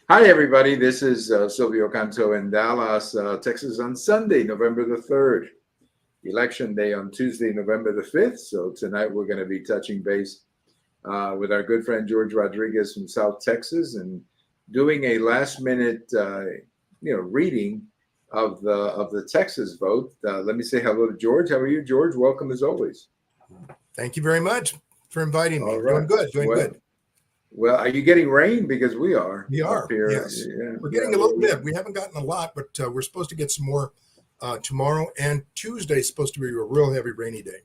Hi, everybody. This is Silvio Canto in Dallas, Texas on Sunday, November the 3rd. Election day on Tuesday, November the 5th. So tonight we're going to be touching base with our good friend George Rodriguez from South Texas and doing a last minute, reading of the Texas vote. Let me say hello to George. How are you, George? Welcome as always. Thank you very much for inviting me. All Doing right. good, doing Well, good. well, are you getting rain? Because we are We up are, here. yes. Yeah, We're yeah. getting a little bit. We haven't gotten a lot, but we're supposed to get some more tomorrow. And Tuesday is supposed to be a real heavy rainy day.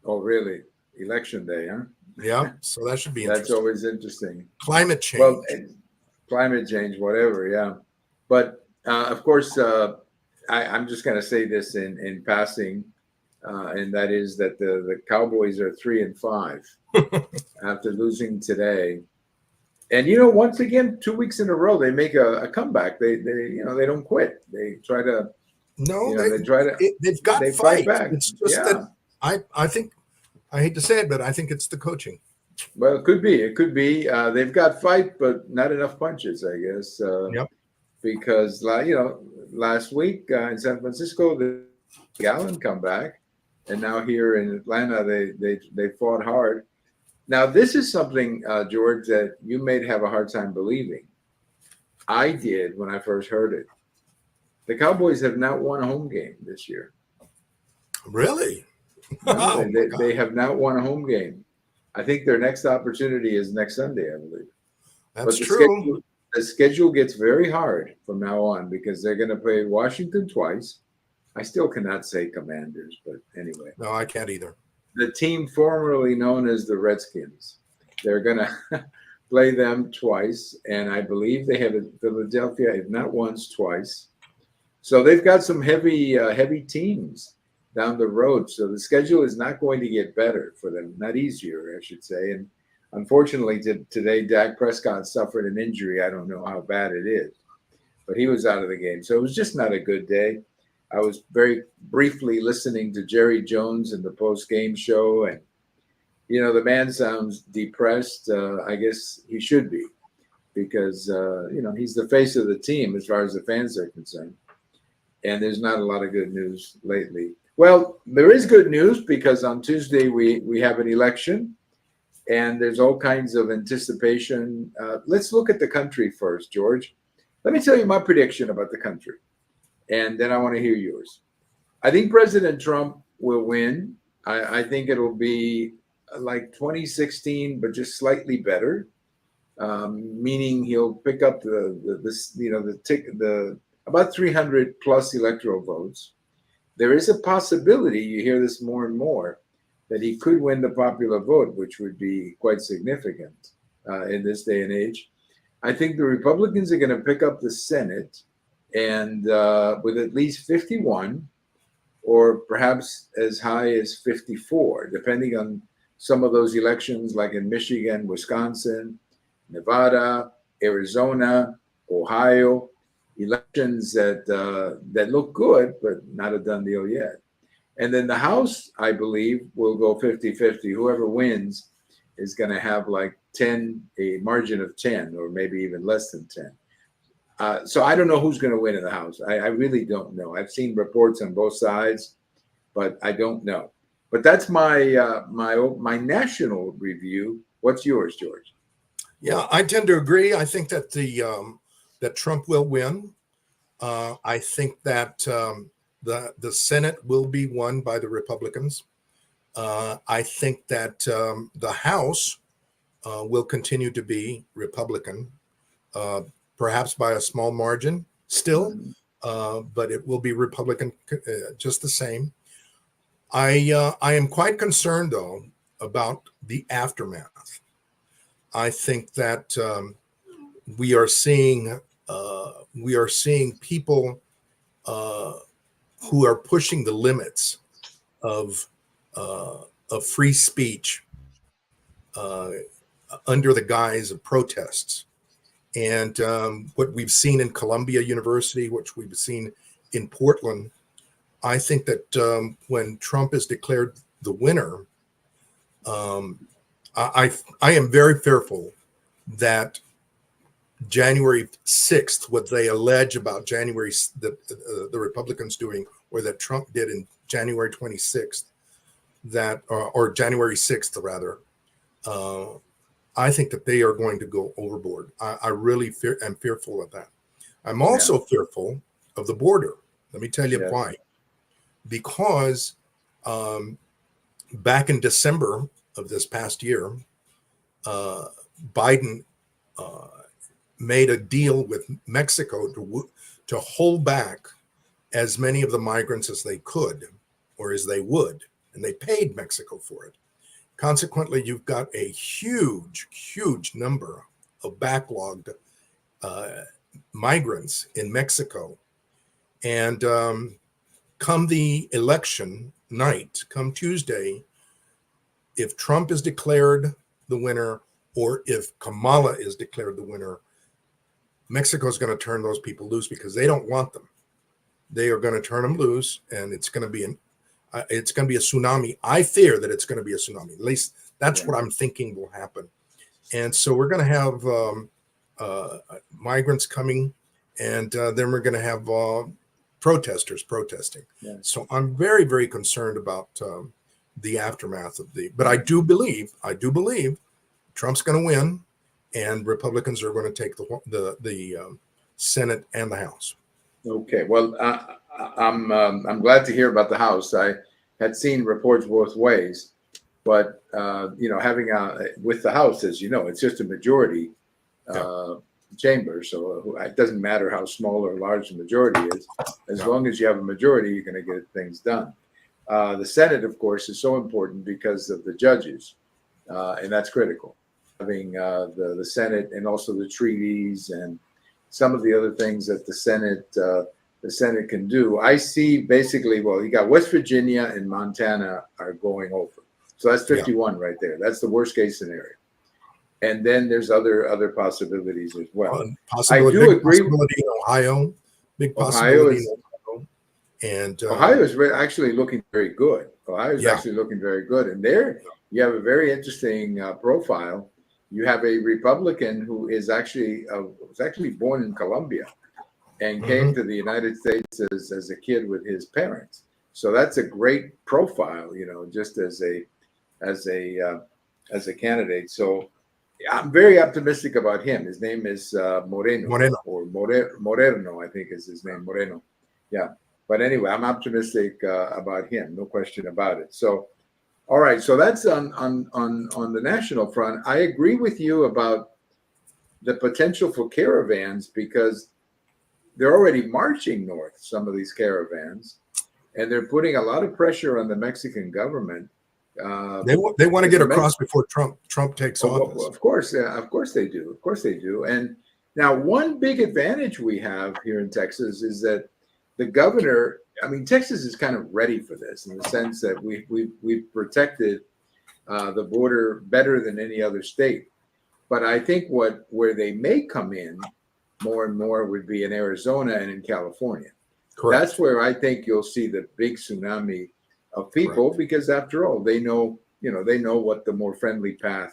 Oh, really? Election day, huh? Yeah, so that should be That's interesting. always interesting. Climate Well, change. climate change, whatever, yeah. But of course, I'm just going to say this in passing, and that is that the Cowboys are 3-5 after losing today. And once again, 2 weeks in a row, they make a comeback. They don't quit. They try to, No, they try to, they've got they fight fight. back. It's just Yeah. that I think, I hate to say it, but I think it's the coaching. Well, it could be. It could be. They've got fight, but not enough punches, I guess. Yep. Because last week in San Francisco, the Allen come back, and now here in Atlanta, they fought hard. Now, this is something, George, that you may have a hard time believing. I did when I first heard it. The Cowboys have not won a home game this year. Really? No, Oh, my God. they have not won a home game. I think their next opportunity is next Sunday, I believe. That's But true. the schedule gets very hard from now on because they're going to play Washington twice. I still cannot say Commanders, but anyway, No, I can't either. the team formerly known as the Redskins, they're going to play them twice, and I believe they have Philadelphia, if not once, twice. So they've got some heavy teams down the road. So the schedule is not going to get better for them, not easier, I should say. And unfortunately, today, Dak Prescott suffered an injury. I don't know how bad it is, but he was out of the game. So it was just not a good day. I was very briefly listening to Jerry Jones in the post game show, and the man sounds depressed. I guess he should be because he's the face of the team as far as the fans are concerned. And there's not a lot of good news lately. Well, there is good news because on Tuesday we have an election, and there's all kinds of anticipation. Let's look at the country first, George. Let me tell you my prediction about the country, and then I want to hear yours. I think President Trump will win. I think it'll be like 2016, but just slightly better, meaning he'll pick up the about 300 plus electoral votes. There is a possibility, you hear this more and more, that he could win the popular vote, which would be quite significant in this day and age. I think the Republicans are going to pick up the Senate and with at least 51 or perhaps as high as 54, depending on some of those elections like in Michigan, Wisconsin, Nevada, Arizona, Ohio, elections that look good, but not a done deal yet. And then the House, I believe, will go 50-50. Whoever wins is going to have like 10, a margin of 10, or maybe even less than 10. So I don't know who's going to win in the House. I really don't know. I've seen reports on both sides, but I don't know. But that's my national review. What's yours, George? Yeah, I tend to agree. I think that that Trump will win. I think that the Senate will be won by the Republicans. I think that the House will continue to be Republican, perhaps by a small margin still, Mhm. but it will be Republican just the same. I am quite concerned though about the aftermath. I think that we are seeing people uh, who are pushing the limits of of free speech uh, under the guise of protests. And what we've seen in Columbia University, which we've seen in Portland, I think that when Trump is declared the winner, um, I am very fearful that January 6th, what they allege about the Republicans doing, or that Trump did in January 26th, that or January 6th rather, I think that they are going to go overboard. I really am fearful of that. I'm also fearful of the border. Let me tell you why. Because back in December of this past year, Biden made a deal with Mexico to hold back as many of the migrants as they could, or as they would, and they paid Mexico for it. Consequently, you've got a huge number of backlogged migrants in Mexico. And come the election night, come Tuesday, if Trump is declared the winner, or if Kamala is declared the winner, Mexico is going to turn those people loose because they don't want them. They are going to turn them loose, and it's going to be a tsunami. I fear that it's going to be a tsunami. At least that's what I'm thinking will happen. And so we're going to have migrants coming, and then we're going to have protesters protesting. So I'm very concerned about the aftermath of but I do believe Trump's going to win, and Republicans are going to take the Senate and the House. Okay, well, I'm glad to hear about the House. I had seen reports both ways, but having with the House, as you know, it's just a majority chamber, so it doesn't matter how small or large the majority is. As long as you have a majority, you're going to get things done. The Senate, of course, is so important because of the judges, and that's critical. Having the Senate, and also the treaties and some of the other things that the Senate can do. I see basically, well, you got West Virginia and Montana are going over, so that's 51 right there. That's the worst case scenario. And then there's other possibilities as well. I do agree with Ohio. Big possibility in Ohio. And Ohio is actually looking very good. Ohio is actually looking very good. And there you have a very interesting profile. You have a Republican who is actually was actually born in Colombia and came to the United States as a kid with his parents. So that's a great profile, just as a candidate. So I'm very optimistic about him. His name is Moreno. Or Moreno, I think is his name, Moreno. Yeah. But anyway, I'm optimistic about him, no question about it. So, all right. So that's on the national front. I agree with you about the potential for caravans, because they're already marching north, some of these caravans, and they're putting a lot of pressure on the Mexican government. They want to get across before Trump takes office. Of course they do. Of course they do. And now one big advantage we have here in Texas is that the governor, Texas is kind of ready for this, in the sense that we've protected the border better than any other state. But I think where they may come in more and more would be in Arizona and in California. Correct. That's where I think you'll see the big tsunami of people. Correct. Because after all, they know what the more friendly path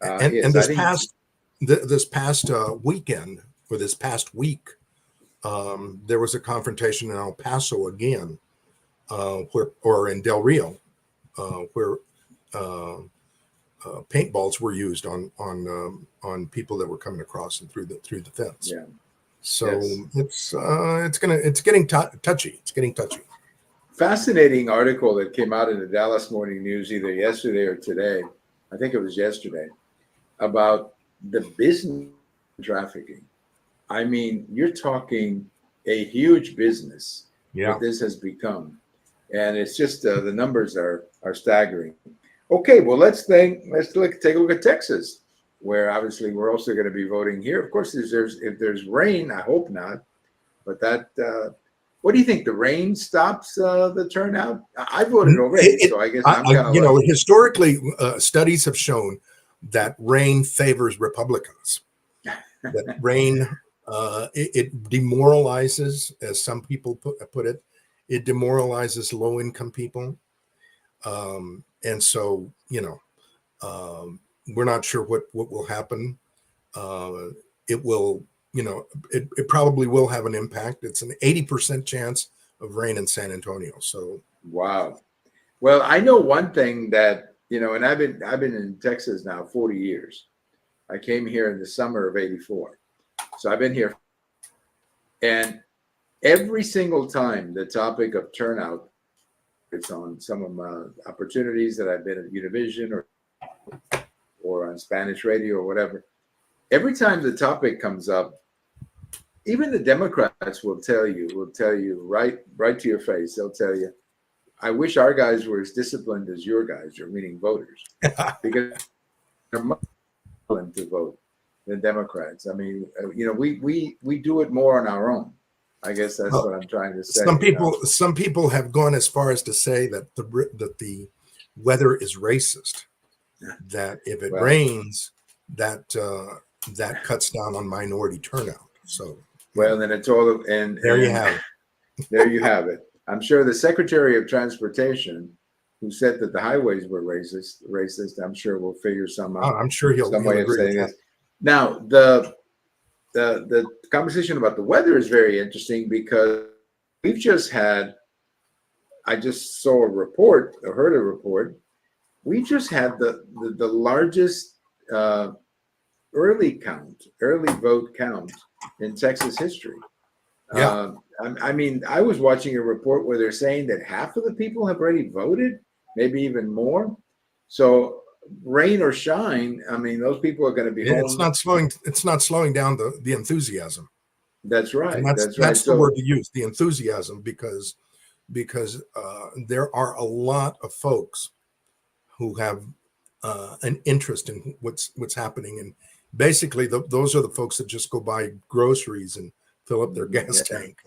is. And this past weekend, or this past week, there was a confrontation in El Paso again, or in Del Rio, where paintballs were used on people that were coming across and through the fence. Yeah. So it's getting touchy. It's getting touchy. Fascinating article that came out in the Dallas Morning News either yesterday or today. I think it was yesterday, about the business trafficking. You're talking a huge business that this has become, and it's just the numbers are staggering. Okay, well let's take a look at Texas, where obviously we're also going to be voting here. Of course, if there's rain, I hope not, but that. What do you think? The rain stops the turnout? I voted already, so I guess I'm kind of historically, studies have shown that rain favors Republicans. That rain it demoralizes, as some people put it. It demoralizes low-income people, and so we're not sure what will happen it will, it probably will have an impact. It's an 80% chance of rain in San Antonio. So wow. Well, I know one thing that, and I've been in Texas now 40 years. I came here in the summer of '84. So I've been here, and every single time the topic of turnout, it's on some of my opportunities that I've been at Univision or on Spanish radio or whatever. Every time the topic comes up, even the Democrats will tell you right to your face. They'll tell you, I wish our guys were as disciplined as your guys are, meaning voters, because they're more willing to vote than Democrats. I mean, we do it more on our own. I guess that's what I'm trying to say. Some people have gone as far as to say that the weather is racist. That if it rains, that cuts down on minority turnout. So then it's all there you have it. There you have it. I'm sure the Secretary of Transportation, who said that the highways were racist, I'm sure we'll figure some out. I'm sure he'll way of saying this. Now the conversation about the weather is very interesting because we've just had. I just saw a report or heard a report. We just had the largest early vote count in Texas history. Yeah. I mean, I was watching a report where they're saying that half of the people have already voted, maybe even more. So rain or shine, I mean, those people are going to be home. It's not slowing down the enthusiasm. That's right. And that's the word to use, the enthusiasm, because there are a lot of folks who have an interest in what's happening, and basically those are the folks that just go buy groceries and fill up their gas tank.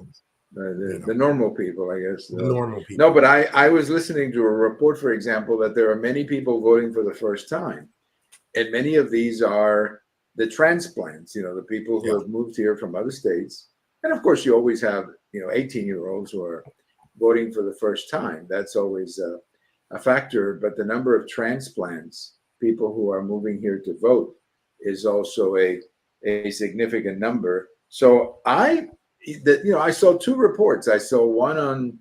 The normal people, I guess. The normal people. No, but I was listening to a report, for example, that there are many people voting for the first time, and many of these are the transplants. The people who have moved here from other states, and of course, you always have 18-year-olds who are voting for the first time. That's always a factor, but the number of transplants, people who are moving here to vote, is also a significant number. So I saw two reports. I saw one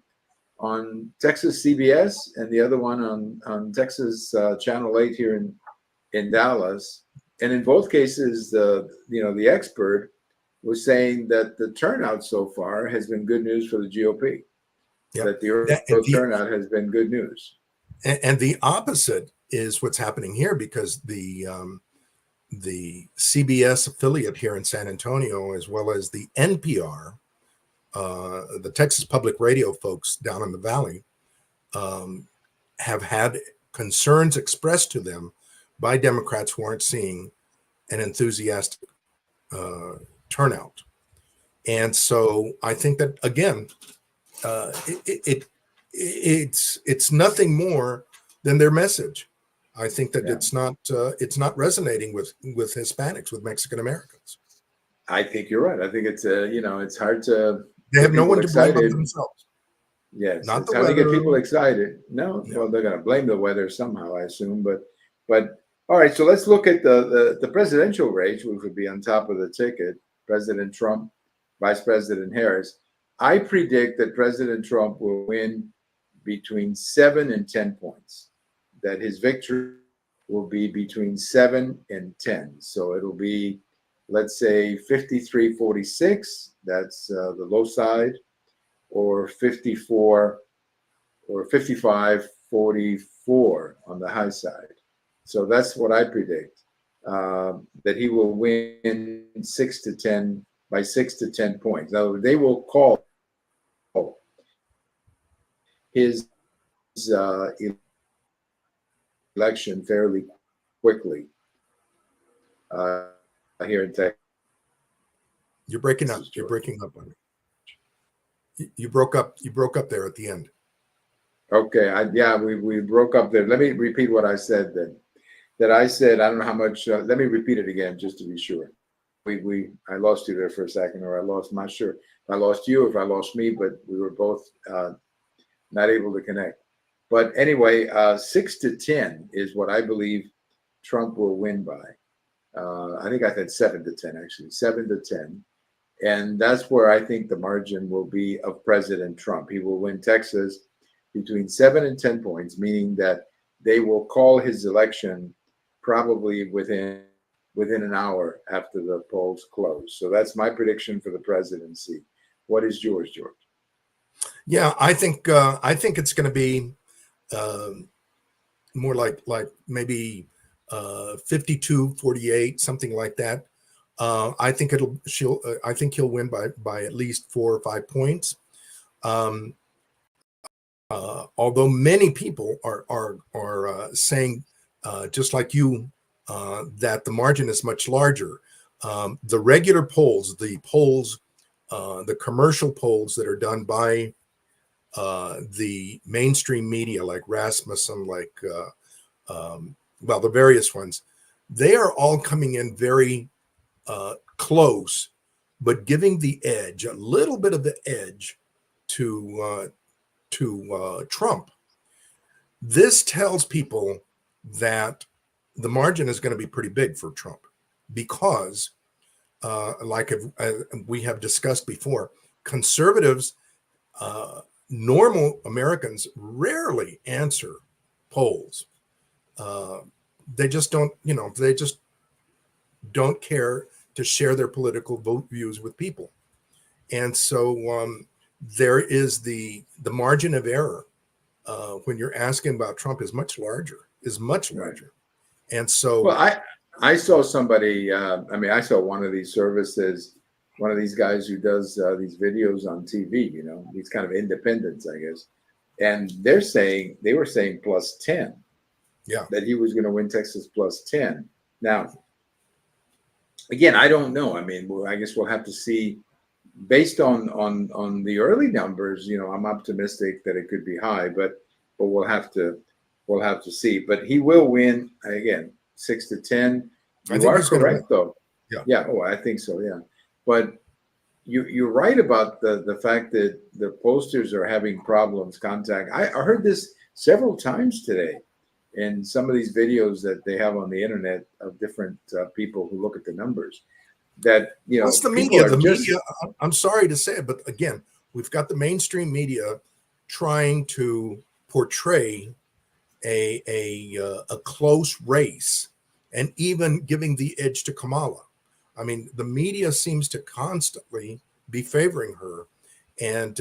on Texas CBS and the other one on Texas Channel 8 here in Dallas. And in both cases, the expert was saying that the turnout so far has been good news for the GOP. Yep. That the early turnout has been good news. And the opposite is what's happening here, because the CBS affiliate here in San Antonio, as well as the NPR, the Texas Public Radio folks down in the Valley, have had concerns expressed to them by Democrats who aren't seeing an enthusiastic turnout. And so I think that, again, it's nothing more than their message. I think that it's not resonating with Hispanics, with Mexican Americans. I think you're right. I think it's it's hard to. They have no one to blame but themselves. Yes, not it's hard to get people excited. No, well, they're going to blame the weather somehow, I assume. But all right. So let's look at the presidential race, which would be on top of the ticket: President Trump, Vice President Harris. I predict that President Trump will win between 7 and 10 points. That his victory will be between 7 and 10. So it'll be, let's say, 53-46. That's the low side, or 54 or 55-44 on the high side. So that's what I predict. That he will win 6 to 10 by 6 to 10 points. Now they will call his election fairly quickly here in Texas. You're breaking up. You're breaking up on me. You broke up. You broke up there at the end. Okay. We broke up there. Let me repeat what I said then. That I said, I don't know how much. Let me repeat it again just to be sure. I lost you there for a second, or I'm not sure if I lost you, if I lost me, but we were both not able to connect. But anyway, 6 to 10 is what I believe Trump will win by. I think I said 7 to 10, actually, 7 to 10. And that's where I think the margin will be of President Trump. He will win Texas between 7 and 10 points, meaning that they will call his election probably within an hour after the polls close. So that's my prediction for the presidency. What is yours, George? Yeah, I think it's going to be more like maybe 52-48, something like that. I think I think he'll win by at least 4 or 5 points. Although many people are saying, just like you, that the margin is much larger. The regular polls, the commercial polls that are done by the mainstream media, like Rasmussen, like the various ones, they are all coming in very close, but giving the edge, a little bit of the edge to Trump. This tells people that the margin is going to be pretty big for Trump because, we have discussed before, conservatives, normal Americans rarely answer polls. They just don't, they just don't care to share their political vote views with people. And so there is the margin of error when you're asking about Trump is much larger. And so, well, I saw somebody. I saw one of these services, one of these guys who does these videos on TV. These kind of independents, I guess, and they were saying +10. Yeah, that he was going to win Texas +10. Now, again, I don't know. I guess we'll have to see. Based on the early numbers, I'm optimistic that it could be high, but we'll have to see. But he will win again, 6 to 10. You are correct, though. Yeah. Oh, I think so. Yeah, but you're right about the fact that the pollsters are having problems contact. I heard this several times today in some of these videos that they have on the internet of different people who look at the numbers. That what's the media? Media. I'm sorry to say it, but again, we've got the mainstream media trying to portray a close race and even giving the edge to Kamala. The media seems to constantly be favoring her, and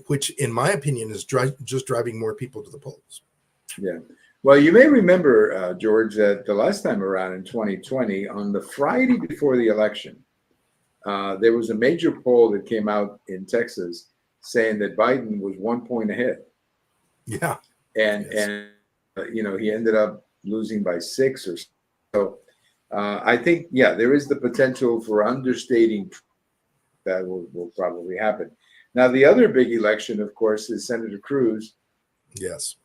which, in my opinion, is just driving more people to the polls. Yeah. Well, you may remember, George, that the last time around in 2020, on the Friday before the election, there was a major poll that came out in Texas saying that Biden was 1 point ahead. Yeah. And he ended up losing by 6 or so. I think, there is the potential for understating that will probably happen. Now, the other big election, of course, is Senator Cruz. Yes.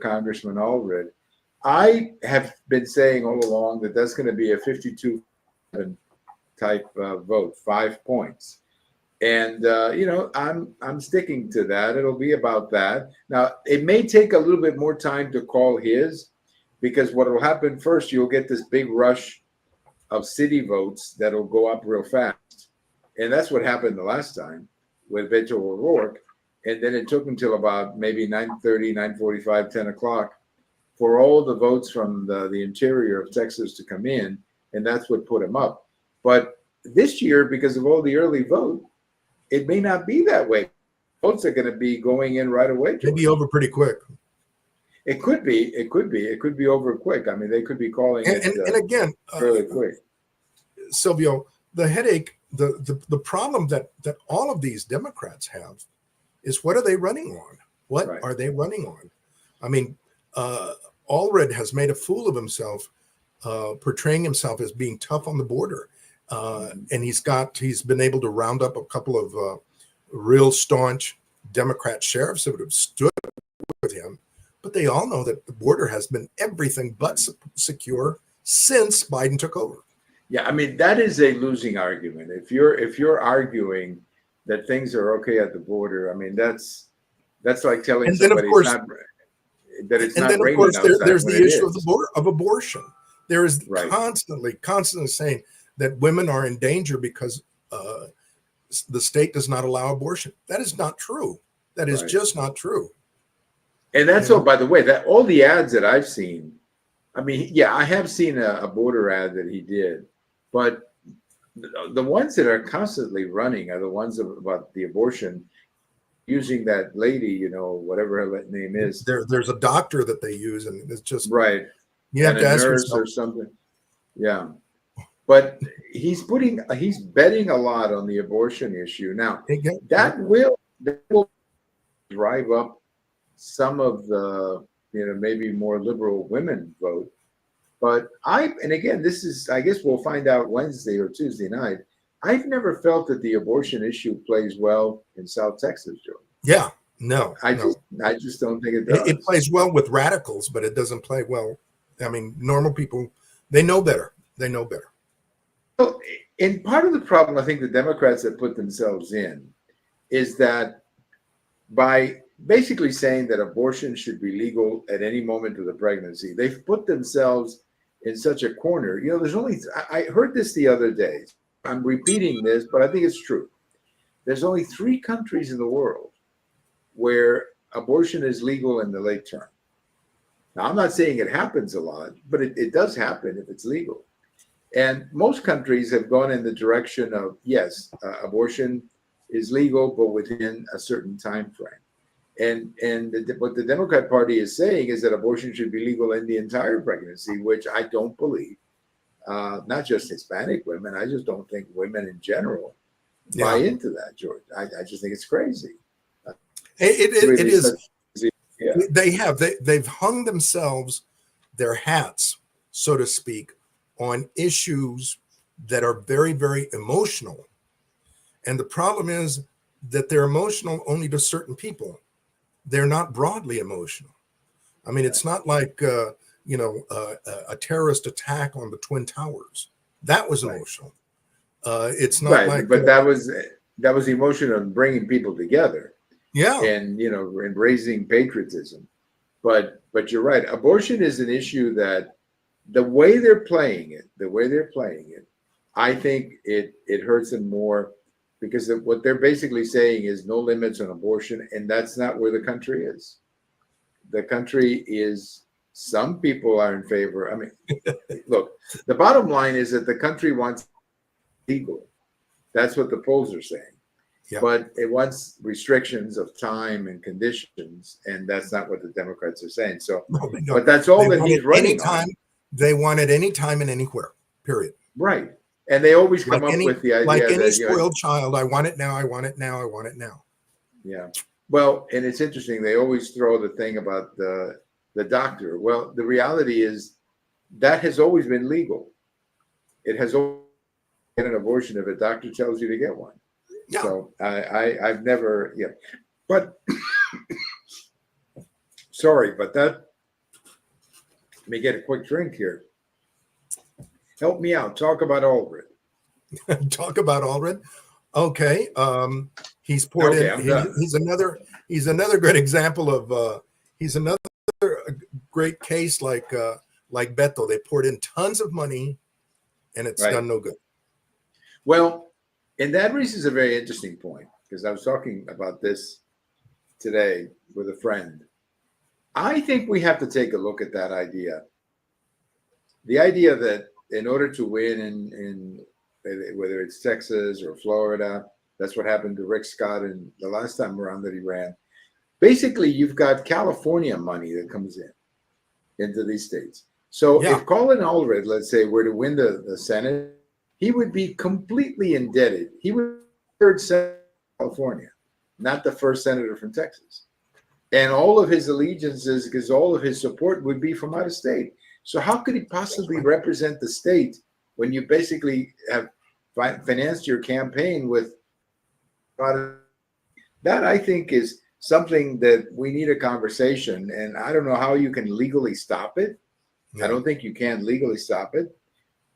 Congressman Allred. I have been saying all along that that's going to be a 52 type vote, 5 points. And, I'm sticking to that. It'll be about that. Now, it may take a little bit more time to call his, because what will happen first, you'll get this big rush of city votes that'll go up real fast. And that's what happened the last time with Beto O'Rourke. And then it took until about maybe 9:30, 9:45, 10 o'clock for all the votes from the interior of Texas to come in. And that's what put him up. But this year, because of all the early vote, it may not be that way. Votes are going to be going in right away. Maybe over pretty quick. It could be over quick. They could be calling it and again, really quick. Silvio, the headache, the problem that all of these Democrats have is, what are they running on? What are they running on? Allred has made a fool of himself, portraying himself as being tough on the border. And he's been able to round up a couple of real staunch Democrat sheriffs that would have stood with him. But they all know that the border has been everything but secure since Biden took over. Yeah, that is a losing argument. If you're arguing that things are okay at the border, that's like telling somebody it's not raining outside. There's the issue of abortion. There is Right. constantly saying that women are in danger because the state does not allow abortion. That is not true. That is Right. just not true. And that's all, by the way, that all the ads that I've seen, I mean, yeah, I have seen a border ad that he did, but the ones that are constantly running are the ones about the abortion, using that lady, you know, whatever her name is. There's a doctor that they use, and it's just right. you have And to a ask nurse yourself. or something. Yeah. But he's betting a lot on the abortion issue. Now, that will drive up some of the, you know, maybe more liberal women vote. But and again, this is, I guess we'll find out Wednesday or Tuesday night. I've never felt that the abortion issue plays well in South Texas, Joe. Yeah, no, I just don't think it does. It plays well with radicals, but it doesn't play well. I mean, normal people, they know better. They know better. Well, and part of the problem I think the Democrats have put themselves in is that by basically saying that abortion should be legal at any moment of the pregnancy, they've put themselves in such a corner. You know, there's only, I heard this the other day. I'm repeating this, but I think it's true. There's only 3 countries in the world where abortion is legal in the late term. Now, I'm not saying it happens a lot, but it does happen if it's legal. And most countries have gone in the direction of, yes, abortion is legal, but within a certain time frame. And what the Democrat Party is saying is that abortion should be legal in the entire pregnancy, which I don't believe. Not just Hispanic women. I just don't think women in general buy into that, George. I just think it's crazy. It is. Yeah. They've hung themselves, their hats, so to speak, on issues that are very, very emotional. And the problem is that they're emotional only to certain people. They're not broadly emotional. I mean, it's not like, a terrorist attack on the Twin Towers. That was emotional. It's not like. But that was emotion of bringing people together. Yeah. And, and raising patriotism. But you're right. Abortion is an issue that the way they're playing it, I think it hurts them more because what they're basically saying is no limits on abortion. And that's not where the country is. The country is, some people are in favor. I mean, look, the bottom line is that the country wants legal. That's what the polls are saying. Yeah. But it wants restrictions of time and conditions, and that's not what the Democrats are saying. So, but that's all that he's running on. They want it anytime and anywhere, period. Right. And they always come up with the idea like any spoiled child, I want it now, I want it now, I want it now. Yeah. Well, and it's interesting. They always throw the thing about the doctor. Well, the reality is that has always been legal. It has always been an abortion if a doctor tells you to get one. Yeah. So I've never, but sorry, but let me get a quick drink here. Help me out. Talk about Allred. Talk about Allred. Okay. He's poured in. He's another great example of. He's another great case like Beto. They poured in tons of money, and it's done no good. Well. And that raises a very interesting point, because I was talking about this today with a friend. I think we have to take a look at that idea. The idea that in order to win in whether it's Texas or Florida, that's what happened to Rick Scott in the last time around that he ran. Basically, you've got California money that comes into these states. So if Colin Allred, let's say, were to win the Senate, he would be completely indebted. He would be the 3rd senator of California, not the 1st senator from Texas. And all of his allegiances, because all of his support would be from out of state. So how could he possibly represent the state when you basically have financed your campaign with that? I think is something that we need a conversation. And I don't know how you can legally stop it. I don't think you can legally stop it.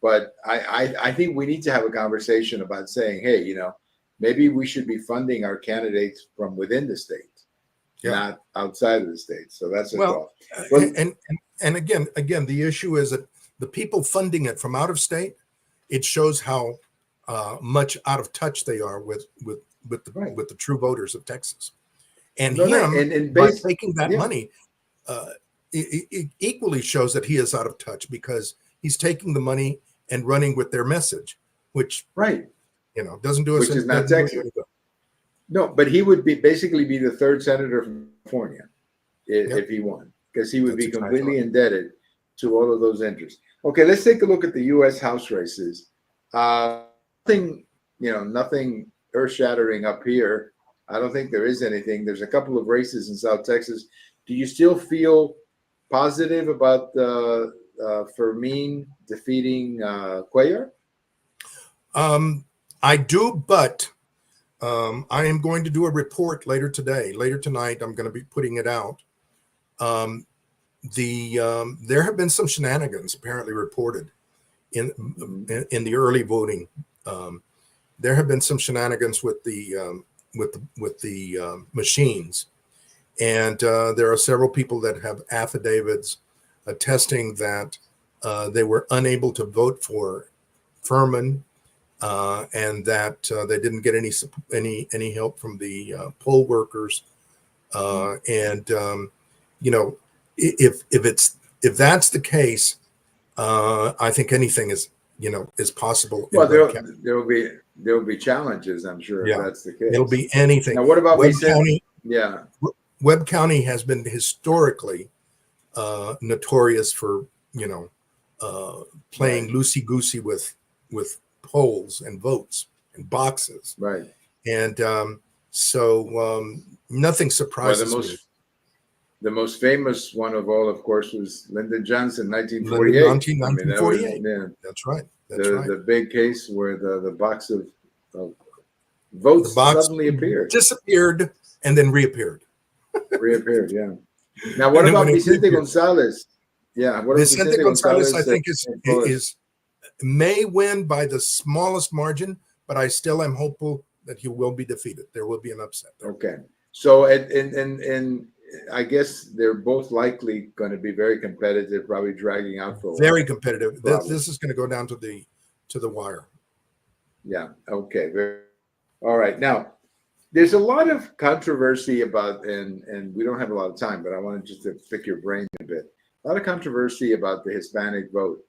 But I think we need to have a conversation about saying, hey, maybe we should be funding our candidates from within the state, not outside of the state. So that's a thought. And again, the issue is that the people funding it from out of state, it shows how much out of touch they are with the true voters of Texas. And by taking that money, it equally shows that he is out of touch, because he's taking the money and running with their message, which doesn't do us. Which is not Texas. No, but he would basically be the third senator from California if he won, because he would be completely indebted to all of those interests. Okay, let's take a look at the U.S. House races. Nothing earth-shattering up here. I don't think there is anything. There's a couple of races in South Texas. Do you still feel positive about Fermin defeating Cuellar? I do, but I am going to do a report later tonight. I'm going to be putting it out. There have been some shenanigans apparently reported in the early voting. There have been some shenanigans with the machines, and there are several people that have affidavits attesting that they were unable to vote for Furman, and that they didn't get any help from the poll workers, and if that's the case, I think anything is possible. Well, there will be challenges, I'm sure, if that's the case. It'll be anything. Now, what about Webb County? Yeah, Webb County has been historically notorious for playing loosey-goosey with polls and votes and boxes. Right. And so nothing surprises me. The most famous one of all, of course, was Lyndon Johnson, 1948. 1948. That's right. The big case where the box of votes suddenly appeared. Disappeared and then reappeared. Reappeared, yeah. Now, what about Vicente Gonzalez? Yeah, what Vicente Gonzalez, I think, is may win by the smallest margin, but I still am hopeful that he will be defeated. There will be an upset there. Okay. So, and I guess they're both likely going to be very competitive, probably dragging out for a while. Very competitive. This is going to go down to the wire. Yeah. Okay. All right. Now, there's a lot of controversy about, and we don't have a lot of time, but I wanted just to pick your brain a bit. A lot of controversy about the Hispanic vote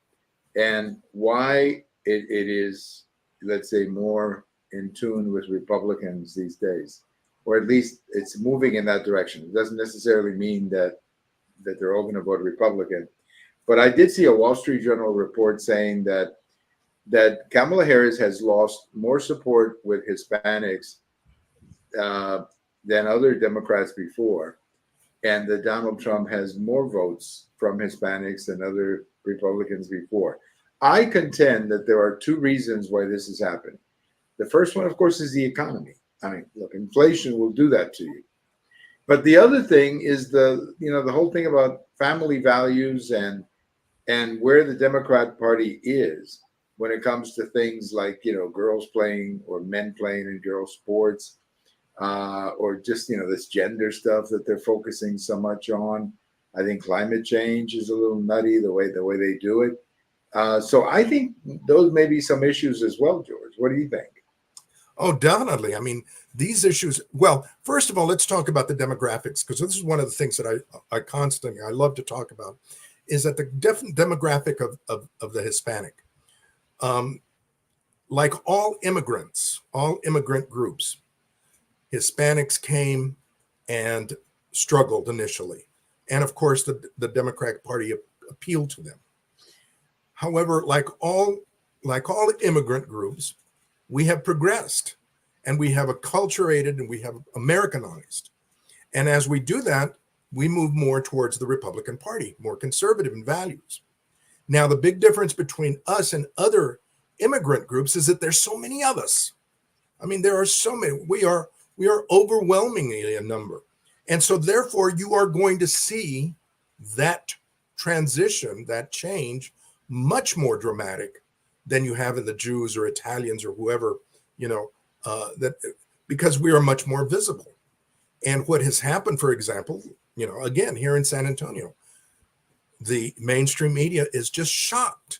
and why it is, let's say, more in tune with Republicans these days, or at least it's moving in that direction. It doesn't necessarily mean that they're all going to vote Republican. But I did see a Wall Street Journal report saying that Kamala Harris has lost more support with Hispanics than other Democrats before, and that Donald Trump has more votes from Hispanics than other Republicans before. I contend that there are two reasons why this is happening. The first one, of course, is the economy. I mean, look, inflation will do that to you. But the other thing is the whole thing about family values and where the Democrat Party is when it comes to things like, girls playing or men playing in girls' sports, or just, this gender stuff that they're focusing so much on. I think climate change is a little nutty the way they do it. So I think those may be some issues as well, George. What do you think? Oh, definitely. I mean, these issues. Well, first of all, let's talk about the demographics, because this is one of the things that I love to talk about, is that the demographic of the Hispanic, like all immigrants, all immigrant groups, Hispanics came and struggled initially. And of course, the Democratic Party appealed to them. However, like all immigrant groups, we have progressed and we have acculturated and we have Americanized. And as we do that, we move more towards the Republican Party, more conservative in values. Now, the big difference between us and other immigrant groups is that there's so many of us. I mean, there are so many. We are overwhelmingly a number. And so therefore, you are going to see that transition, that change, much more dramatic than you have in the Jews or Italians or whoever, that because we are much more visible. And what has happened, for example, again, here in San Antonio, the mainstream media is just shocked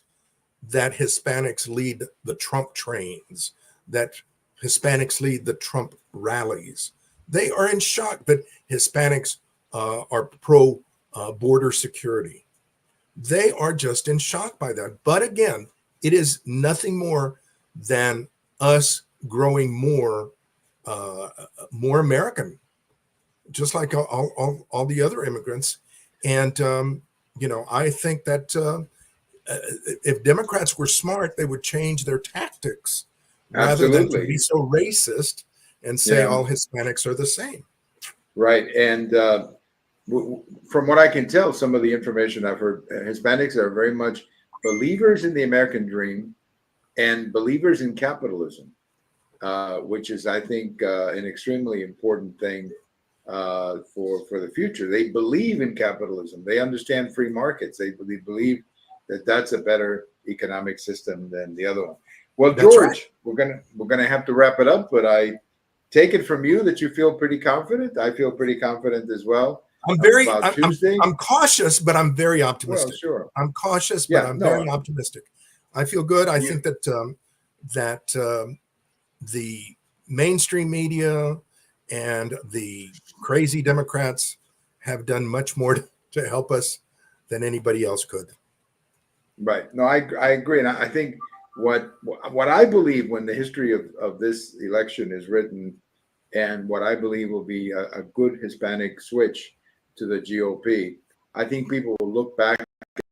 that Hispanics lead the Trump trains, that Hispanics lead the Trump rallies. They are in shock that Hispanics are pro border security. They are just in shock by that. But again, it is nothing more than us growing more American, just like all the other immigrants. And I think that if Democrats were smart, they would change their tactics rather than to be so racist and say all Hispanics are the same. Right. And from what I can tell, some of the information I've heard, Hispanics are very much believers in the American dream and believers in capitalism, which is, I think, an extremely important thing for the future. They believe in capitalism. They understand free markets. They believe that that's a better economic system than the other one. Well, That's George, right. we're gonna have to wrap it up, but I take it from you that you feel pretty confident. I feel pretty confident as well. I'm cautious, but I'm very optimistic. Well, sure. I'm cautious, but I'm very optimistic. I feel good. I think that the mainstream media and the crazy Democrats have done much more to help us than anybody else could. Right. No, I agree. And I think what I believe when the history of this election is written, and what I believe will be a good Hispanic switch to the GOP, I think people will look back at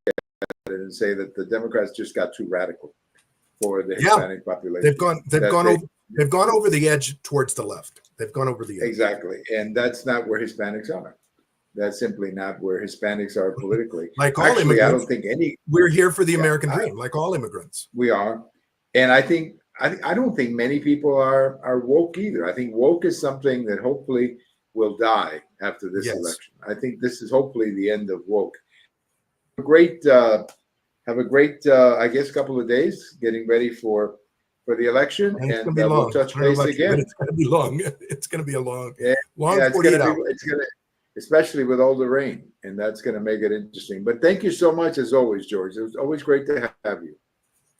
it and say that the Democrats just got too radical for the Hispanic population. They've gone over the edge towards the left. They've gone over the edge. Exactly. And that's not where Hispanics are. That's simply not where Hispanics are politically. Like all immigrants, I don't think we're here for the American dream, like all immigrants. We are. And I don't think many people are woke either. I think woke is something that hopefully will die after this election. I think this is hopefully the end of woke. Have a great, I guess, couple of days getting ready for the election, and we'll touch base again. It's going to be long. It's going to be a long 48 hours. It's going to, especially with all the rain, and that's going to make it interesting. But thank you so much, as always, George. It was always great to have you.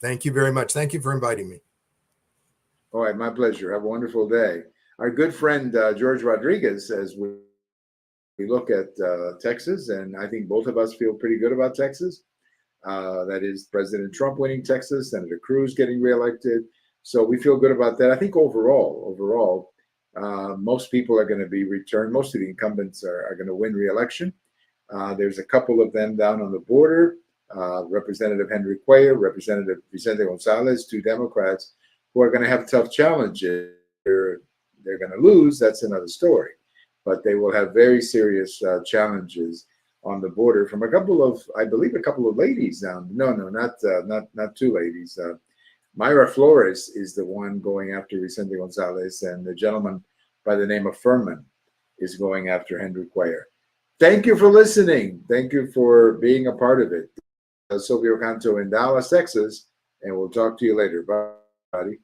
Thank you very much. Thank you for inviting me. All right, my pleasure. Have a wonderful day. Our good friend, George Rodriguez, as we look at Texas, and I think both of us feel pretty good about Texas. That is President Trump winning Texas, Senator Cruz getting reelected. So we feel good about that. I think overall, most people are going to be returned. Most of the incumbents are going to win reelection. There's a couple of them down on the border. Representative Henry Cuellar, Representative Vicente Gonzalez, two Democrats who are going to have tough challenges. They're going to lose. That's another story. But they will have very serious challenges on the border from I believe a couple of ladies down. No, not two ladies. Mayra Flores is the one going after Vicente Gonzalez, and the gentleman by the name of Furman is going after Henry Cuellar. Thank you for listening. Thank you for being a part of it. Silvio Canto in Dallas, Texas, and we'll talk to you later. Bye, buddy.